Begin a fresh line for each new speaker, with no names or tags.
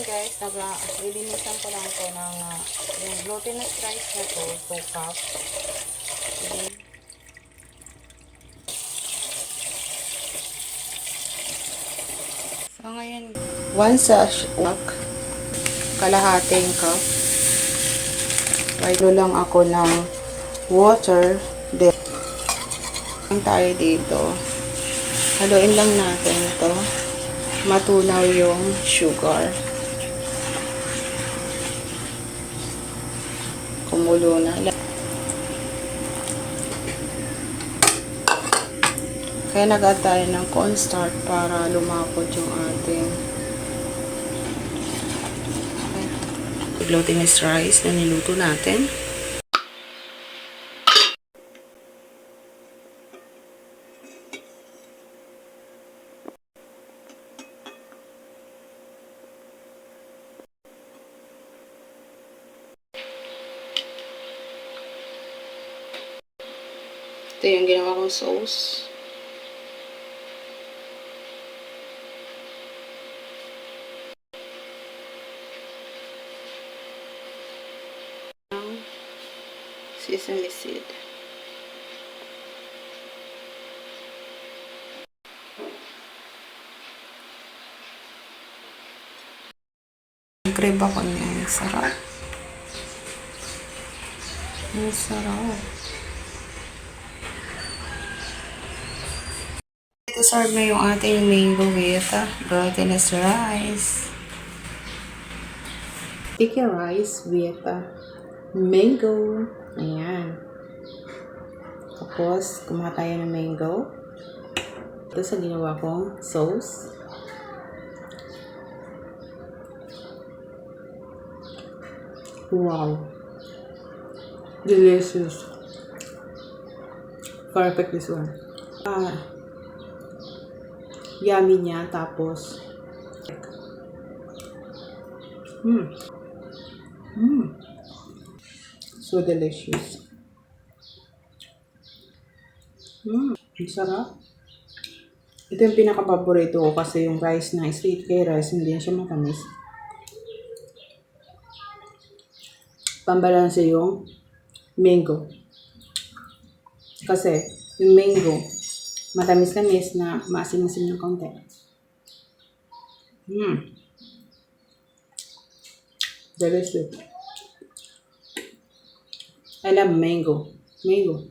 guys, lilinisan ko lang to ng yung glutinous rice na to, 2 cup. Okay. So ngayon, 1 sachet, kalahating cup. Mayroon lang ako ng water. Then, tayo dito. Haluin lang natin ito. Matunaw yung sugar. Kumulo na. Kaya nag-add tayo ng cornstarch para lumapot yung ating glutinous rice na niluto natin. Ito yung ginawa kong sauce. Sesame seed. Crave ako niya. Sarap. Ang sarap. Ito serve na yung ating mango with glutinous rice. Sticky rice with mango. Ayan. Tapos, kumuha tayo ng mango. Ito sa ginawa kong sauce. Wow. Delicious. Perfect this one. Yummy niya. Tapos, so delicious. Ang sarap. Ito yung pinaka-paborito ko kasi yung rice na sweet kay rice, hindi siya matamis. Pambalanse yung mango. Kasi yung mango, matamis-tamis na maasim-asim yung konti. Delicious. I love mango. Mango.